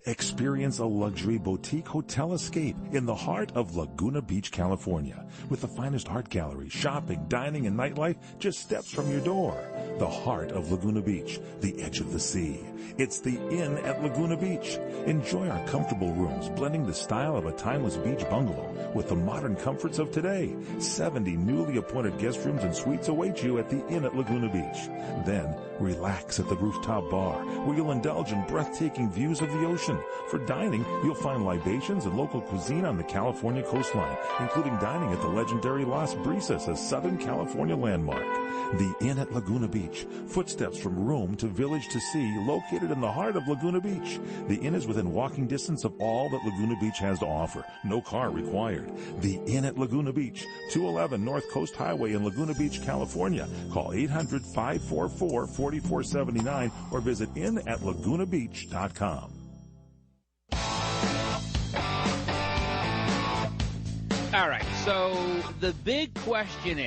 Experience a luxury boutique hotel escape in the heart of Laguna Beach, California. With the finest art gallery, shopping, dining, and nightlife just steps from your door. The heart of Laguna Beach, the edge of the sea. It's the Inn at Laguna Beach. Enjoy our comfortable rooms, blending the style of a timeless beach bungalow with the modern comforts of today. 70 newly appointed guest rooms and suites await you at the Inn at Laguna Beach. Then, relax at the rooftop bar, where you'll indulge in breathtaking views of the ocean. For dining, you'll find libations and local cuisine on the California coastline, including dining at the legendary Las Brisas, a Southern California landmark. The Inn at Laguna Beach, footsteps from room to village to sea, located in the heart of Laguna Beach. The Inn is within walking distance of all that Laguna Beach has to offer. No car required. The Inn at Laguna Beach, 211 North Coast Highway in Laguna Beach, California. Call 800-544-4479 or visit inatlagunabeach.com. All right, so the big question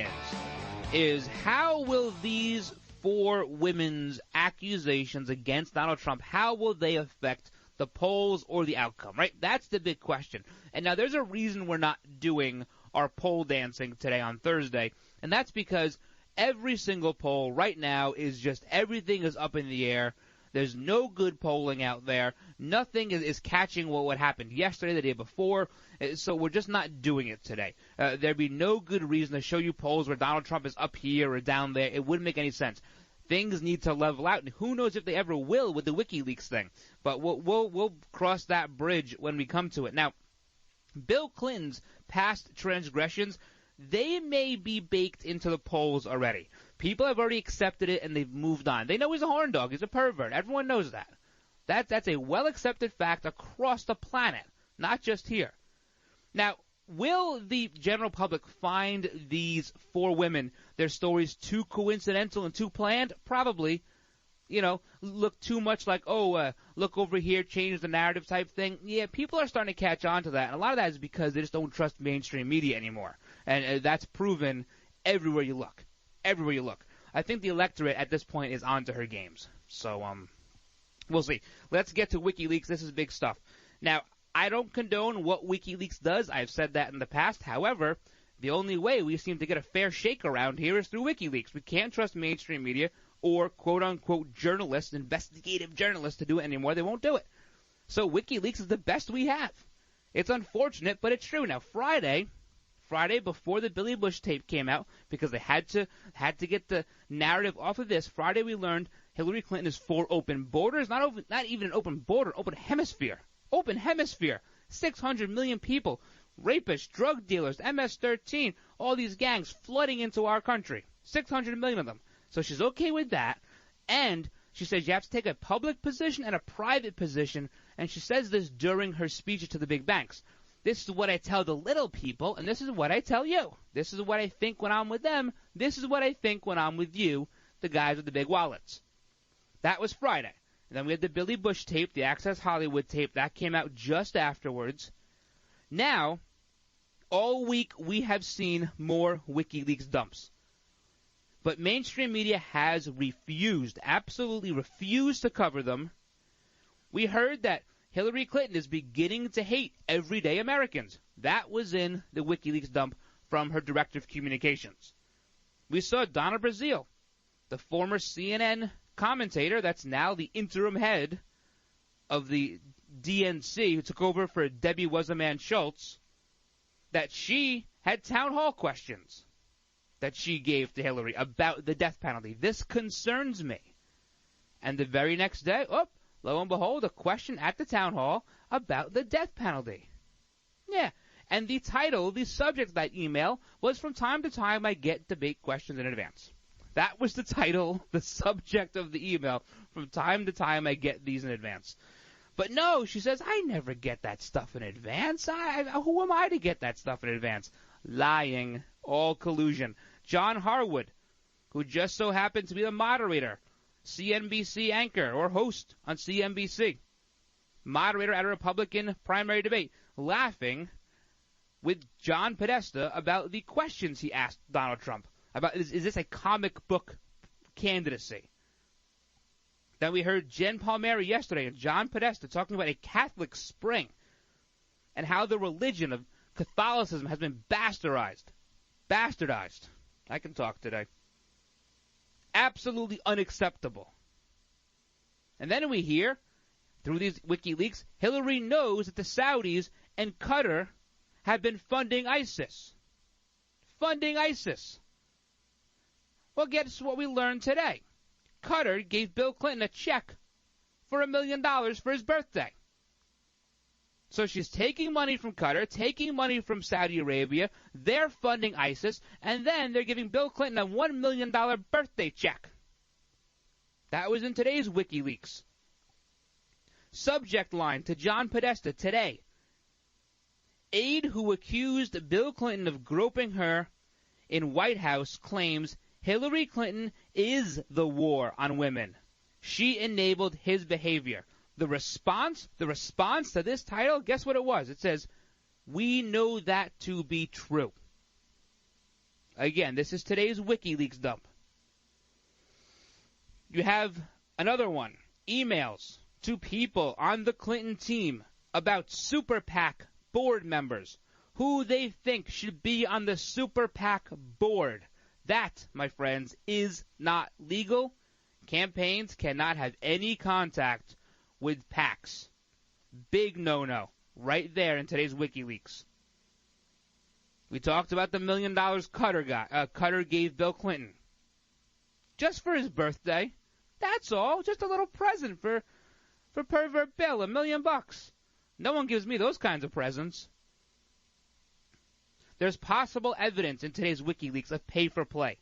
is how will these 4 women's accusations against Donald Trump, how will they affect the polls or the outcome, right? That's the big question. And now there's a reason we're not doing our poll dancing today on Thursday, and that's because every single poll right now is just everything is up in the air. There's no good polling out there. Nothing is catching what happened yesterday, the day before. So we're just not doing it today. There'd be no good reason to show you polls where Donald Trump is up here or down there. It wouldn't make any sense. things need to level out, and who knows if they ever will with the WikiLeaks thing. But we'll cross that bridge when we come to it. Now, Bill Clinton's past transgressions, they may be baked into the polls already. People have already accepted it, and they've moved on. They know he's a horn dog. He's a pervert. Everyone knows that. That's a well-accepted fact across the planet, not just here. Now, will the general public find these 4 women, their stories too coincidental and too planned? Probably. Look too much like, look over here, change the narrative type thing. Yeah, people are starting to catch on to that, and a lot of that is because they just don't trust mainstream media anymore. And that's proven everywhere you look. Everywhere you look. I think the electorate at this point is onto her games. So, we'll see. Let's get to WikiLeaks. This is big stuff. Now, I don't condone what WikiLeaks does. I've said that in the past. However, the only way we seem to get a fair shake around here is through WikiLeaks. We can't trust mainstream media or quote-unquote journalists, investigative journalists, to do it anymore. They won't do it. So WikiLeaks is the best we have. It's unfortunate, but it's true. Now, Friday before the Billy Bush tape came out, because they had to get the narrative off of this, Friday we learned Hillary Clinton is for open borders, not even an open border, open hemisphere. Open hemisphere. 600 million people, rapists, drug dealers, MS-13, all these gangs flooding into our country. 600 million of them. So she's okay with that, and she says you have to take a public position and a private position, and she says this during her speeches to the big banks. This is what I tell the little people, and this is what I tell you. This is what I think when I'm with them. This is what I think when I'm with you, the guys with the big wallets. That was Friday. And then we had the Billy Bush tape, the Access Hollywood tape. That came out just afterwards. Now, all week we have seen more WikiLeaks dumps. But mainstream media has refused, absolutely refused to cover them. We heard that Hillary Clinton is beginning to hate everyday Americans. That was in the WikiLeaks dump from her director of communications. We saw Donna Brazile, the former CNN commentator that's now the interim head of the DNC, who took over for Debbie Was-a-Man Schultz, that she had town hall questions that she gave to Hillary about the death penalty. This concerns me. And the very next day, lo and behold, a question at the town hall about the death penalty. Yeah, and the title, the subject of that email was, "From time to time I get debate questions in advance." That was the title, the subject of the email. "From time to time I get these in advance." But no, she says, I never get that stuff in advance. Who am I to get that stuff in advance? Lying. All collusion. John Harwood, who just so happened to be the moderator, CNBC anchor or host on CNBC, moderator at a Republican primary debate, laughing with John Podesta about the questions he asked Donald Trump about, is this a comic book candidacy? Then we heard Jen Palmieri yesterday and John Podesta talking about a Catholic spring and how the religion of Catholicism has been bastardized. I can talk today. Absolutely unacceptable. And then we hear, through these WikiLeaks, Hillary knows that the Saudis and Qatar have been funding ISIS. Well, guess what we learned today? Qatar gave Bill Clinton a check for $1 million for his birthday. So she's taking money from Qatar, taking money from Saudi Arabia, they're funding ISIS, and then they're giving Bill Clinton a $1 million birthday check. That was in today's WikiLeaks. Subject line to John Podesta today. Aide who accused Bill Clinton of groping her in White House claims Hillary Clinton is the war on women. She enabled his behavior. The response to this title, guess what it was? It says, we know that to be true. Again, this is today's WikiLeaks dump. You have another one. Emails to people on the Clinton team about Super PAC board members, who they think should be on the Super PAC board. That, my friends, is not legal. Campaigns cannot have any contact with PACs. Big no-no. Right there in today's WikiLeaks. We talked about the $1 million Qatar gave Bill Clinton. just for his birthday. That's all. Just a little present for pervert Bill, $1 million. No one gives me those kinds of presents. There's possible evidence in today's WikiLeaks of pay for play.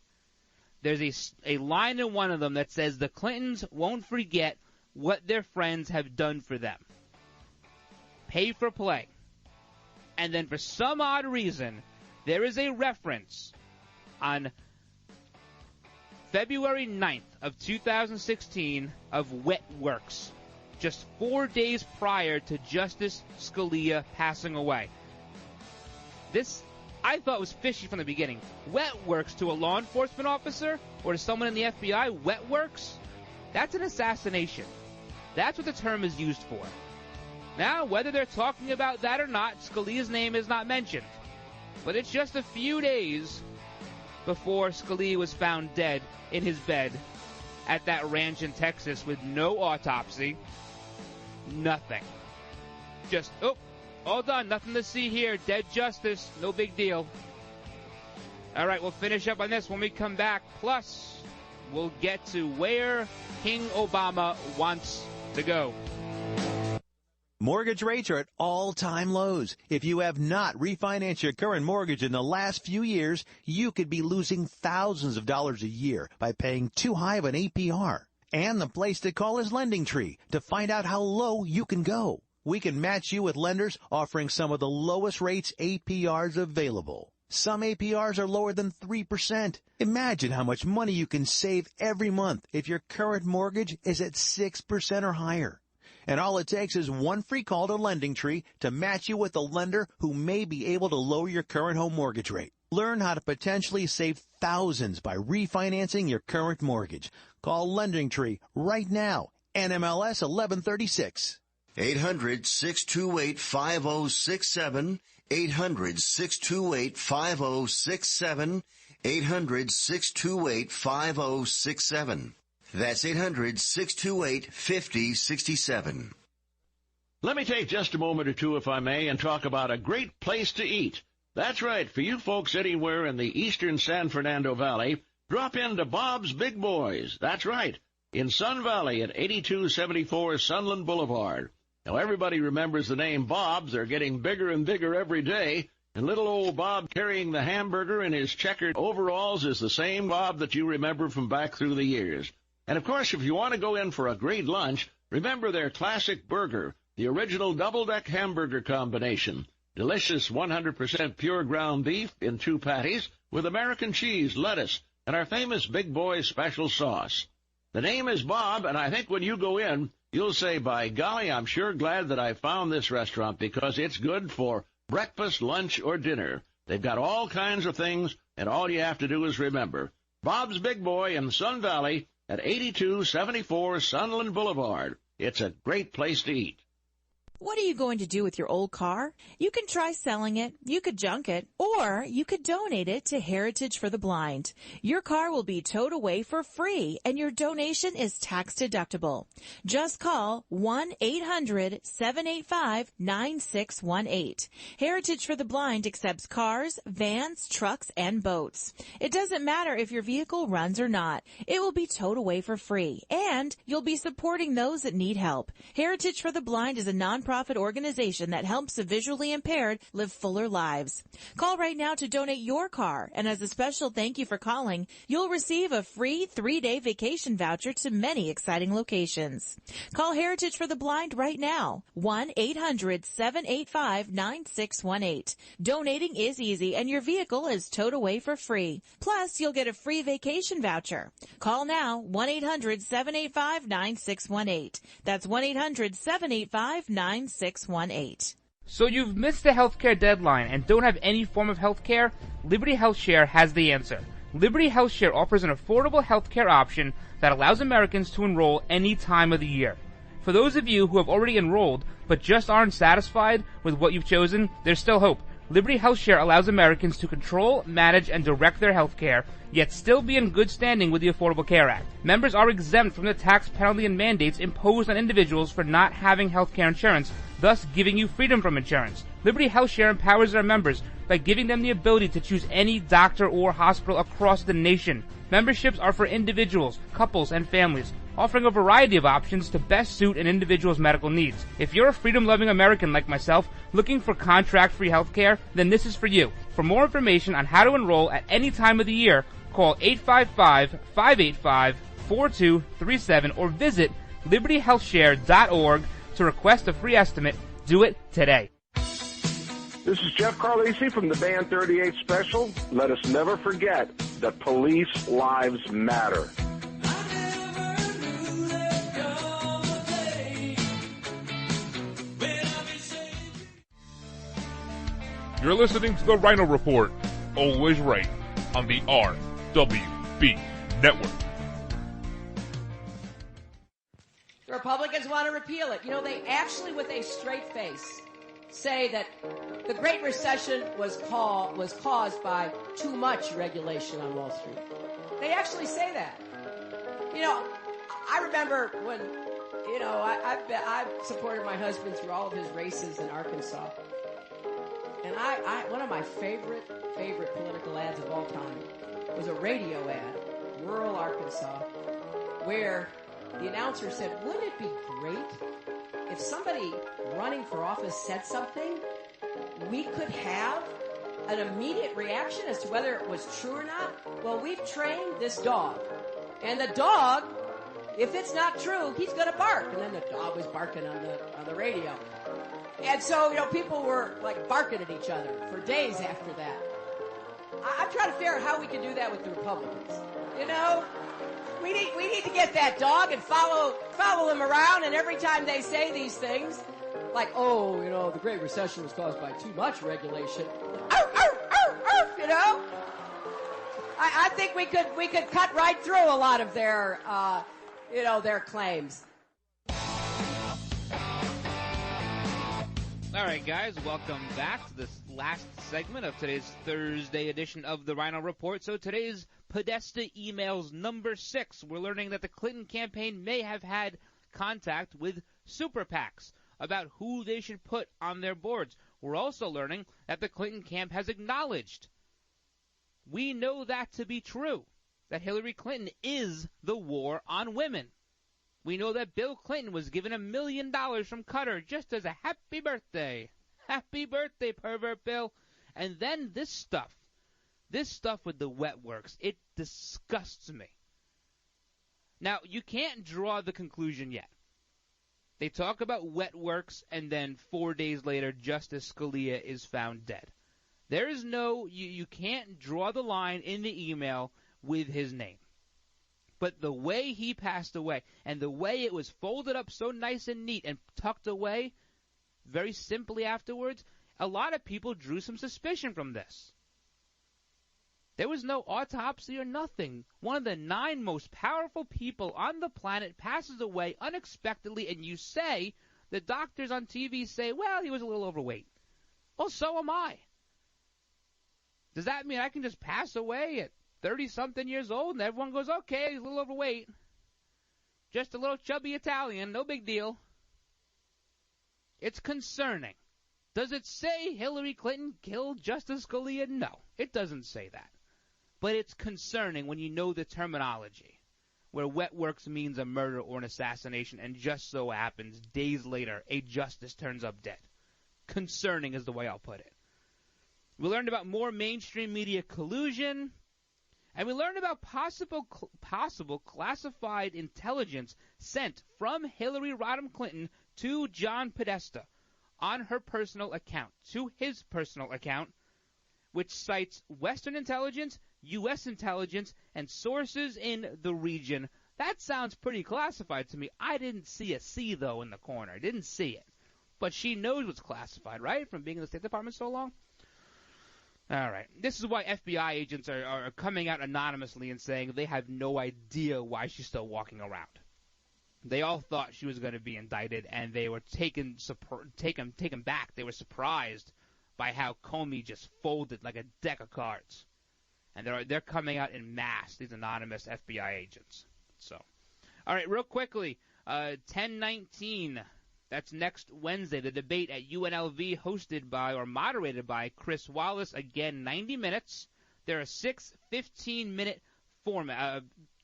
There's a line in one of them that says the Clintons won't forget what their friends have done for them. Pay for play. And then for some odd reason, there is a reference on February 9th of 2016 of Wet Works, just 4 days prior to Justice Scalia passing away. This, I thought, was fishy from the beginning. Wet Works to a law enforcement officer or to someone in the FBI, Wet Works? That's an assassination. That's what the term is used for. Now, whether they're talking about that or not, Scalia's name is not mentioned. But it's just a few days before Scalia was found dead in his bed at that ranch in Texas with no autopsy. Nothing. Just, all done. Nothing to see here. Dead justice. No big deal. All right, we'll finish up on this when we come back. Plus, we'll get to where King Obama wants to go. Mortgage rates are at all-time lows. If you have not refinanced your current mortgage in the last few years, you could be losing thousands of dollars a year by paying too high of an APR. And the place to call is LendingTree to find out how low you can go. We can match you with lenders offering some of the lowest rates APRs available. Some APRs are lower than 3%. Imagine how much money you can save every month if your current mortgage is at 6% or higher. And all it takes is one free call to LendingTree to match you with a lender who may be able to lower your current home mortgage rate. Learn how to potentially save thousands by refinancing your current mortgage. Call LendingTree right now. NMLS 1136. 800-628-5067. 800-628-5067. 800-628-5067. That's 800-628-5067. Let me take just a moment or two, if I may, and talk about a great place to eat. That's right. For you folks anywhere in the eastern San Fernando Valley, drop into Bob's Big Boys. That's right. In Sun Valley at 8274 Sunland Boulevard. Now, everybody remembers the name Bob's. They're getting bigger and bigger every day. And little old Bob carrying the hamburger in his checkered overalls is the same Bob that you remember from back through the years. And, of course, if you want to go in for a great lunch, remember their classic burger, the original double-deck hamburger combination. Delicious 100% pure ground beef in 2 patties with American cheese, lettuce, and our famous Big Boy special sauce. The name is Bob, and I think when you go in, you'll say, by golly, I'm sure glad that I found this restaurant because it's good for breakfast, lunch, or dinner. They've got all kinds of things, and all you have to do is remember. Bob's Big Boy in Sun Valley at 8274 Sunland Boulevard. It's a great place to eat. What are you going to do with your old car? You can try selling it, you could junk it, or you could donate it to Heritage for the Blind. Your car will be towed away for free, and your donation is tax deductible. Just call 1-800-785-9618. Heritage for the Blind accepts cars, vans, trucks, and boats. It doesn't matter if your vehicle runs or not. It will be towed away for free, and you'll be supporting those that need help. Heritage for the Blind is a nonprofit organization that helps the visually impaired live fuller lives. Call right now to donate your car, and as a special thank you for calling, you'll receive a free 3-day vacation voucher to many exciting locations. Call Heritage for the Blind right now, 1-800-785-9618. Donating is easy, and your vehicle is towed away for free. Plus, you'll get a free vacation voucher. Call now, 1-800-785-9618. That's 1-800-785-9618. So you've missed the healthcare deadline and don't have any form of healthcare? Liberty HealthShare has the answer. Liberty HealthShare offers an affordable healthcare option that allows Americans to enroll any time of the year. For those of you who have already enrolled but just aren't satisfied with what you've chosen, there's still hope. Liberty HealthShare allows Americans to control, manage, and direct their health care, yet still be in good standing with the Affordable Care Act. Members are exempt from the tax penalty and mandates imposed on individuals for not having health care insurance, thus giving you freedom from insurance. Liberty HealthShare empowers their members by giving them the ability to choose any doctor or hospital across the nation. Memberships are for individuals, couples, and families, offering a variety of options to best suit an individual's medical needs. If you're a freedom-loving American like myself, looking for contract-free health care, then this is for you. For more information on how to enroll at any time of the year, call 855-585-4237 or visit libertyhealthshare.org to request a free estimate. Do it today. This is Jeff Carlisi from the Band 38 Special. Let us never forget that police lives matter. You're listening to the Ryno Report, always right, on the RWB Network. The Republicans want to repeal it. You know, they actually, with a straight face, say that the Great Recession was caused by too much regulation on Wall Street. They actually say that. You know, I remember when, you know, I've supported my husband through all of his races in Arkansas. And one of my favorite political ads of all time was a radio ad, rural Arkansas, where the announcer said, wouldn't it be great if somebody running for office said something, we could have an immediate reaction as to whether it was true or not? Well, we've trained this dog. And the dog, if it's not true, he's going to bark. And then the dog was barking on the radio. And so, you know, people were like barking at each other for days after that. I'm trying to figure out how we can do that with the Republicans. You know, we need to get that dog and follow them around, and every time they say these things, like, oh, you know, the Great Recession was caused by too much regulation. You know, I think we could cut right through a lot of their, you know, their claims. All right, guys, welcome back to this last segment of today's Thursday edition of the Ryno Report. So today's Podesta emails number 6. We're learning that the Clinton campaign may have had contact with super PACs about who they should put on their boards. We're also learning that the Clinton camp has acknowledged, we know that to be true, that Hillary Clinton is the war on women. We know that Bill Clinton was given $1 million from Qatar just as a happy birthday. Happy birthday, pervert Bill. And then this stuff with the wet works, it disgusts me. Now, you can't draw the conclusion yet. They talk about wet works, and then 4 days later, Justice Scalia is found dead. There is no, you can't draw the line in the email with his name. But the way he passed away, and the way it was folded up so nice and neat and tucked away very simply afterwards, a lot of people drew some suspicion from this. There was no autopsy or nothing. One of the 9 most powerful people on the planet passes away unexpectedly, and you say, the doctors on TV say, well, he was a little overweight. Well, so am I. Does that mean I can just pass away at 30-something years old, and everyone goes, okay, he's a little overweight. Just a little chubby Italian, no big deal. It's concerning. Does it say Hillary Clinton killed Justice Scalia? No, it doesn't say that. But it's concerning when you know the terminology, where wet works means a murder or an assassination, and just so happens, days later, a justice turns up dead. Concerning is the way I'll put it. We learned about more mainstream media collusion. And we learned about possible classified intelligence sent from Hillary Rodham Clinton to John Podesta on her personal account, to his personal account, which cites Western intelligence, U.S. intelligence, and sources in the region. That sounds pretty classified to me. I didn't see a C, though, in the corner. I didn't see it. But she knows what's classified, right, from being in the State Department so long? All right. This is why FBI agents are coming out anonymously and saying they have no idea why she's still walking around. They all thought she was going to be indicted, and they were taken back. They were surprised by how Comey just folded like a deck of cards. And they're coming out in mass, these anonymous FBI agents. So, all right, real quickly, 10/19, that's next Wednesday, the debate at UNLV hosted by or moderated by Chris Wallace. Again, 90 minutes. There are 6 15-minute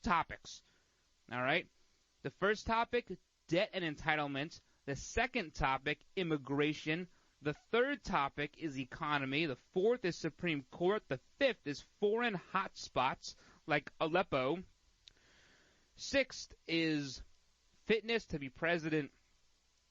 topics. All right? The first topic, debt and entitlement. The second topic, immigration. The third topic is economy. The fourth is Supreme Court. The fifth is foreign hotspots like Aleppo. Sixth is fitness to be president.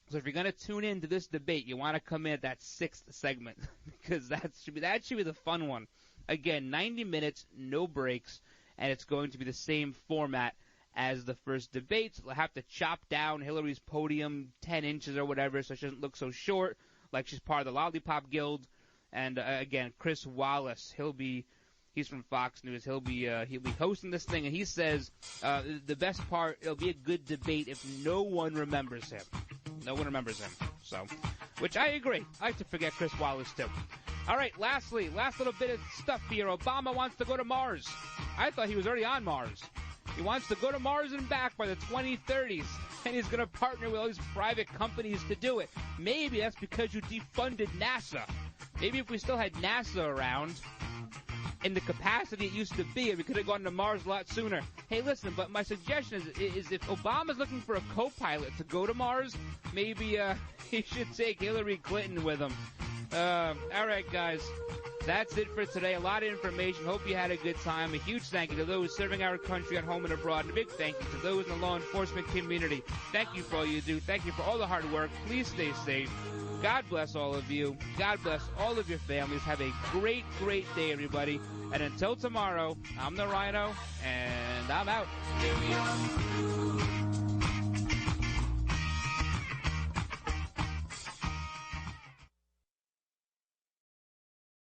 So if you're going to tune in to this debate, you want to come in at that sixth segment because that should be the fun one. Again, 90 minutes, no breaks, and it's going to be the same format as the first debate. So they'll have to chop down Hillary's podium 10 inches or whatever so she doesn't look so short, like she's part of the Lollipop Guild. And again, Chris Wallace, he's from Fox News. He'll be hosting this thing, and he says the best part, it'll be a good debate if no one remembers him. No one remembers him. So, which I agree. I like to forget Chris Wallace too. All right, last little bit of stuff here. Obama wants to go to Mars. I thought he was already on Mars. He wants to go to Mars and back by the 2030s, and he's going to partner with all these private companies to do it. Maybe that's because you defunded NASA. Maybe if we still had NASA around in the capacity it used to be, we could have gone to Mars a lot sooner. Hey, listen, but my suggestion is if Obama's looking for a co-pilot to go to Mars, maybe he should take Hillary Clinton with him. All right, guys. That's it for today. A lot of information. Hope you had a good time. A huge thank you to those serving our country at home and abroad. And a big thank you to those in the law enforcement community. Thank you for all you do. Thank you for all the hard work. Please stay safe. God bless all of you. God bless all of your families. Have a great, great day, everybody. And until tomorrow, I'm the Ryno, and I'm out.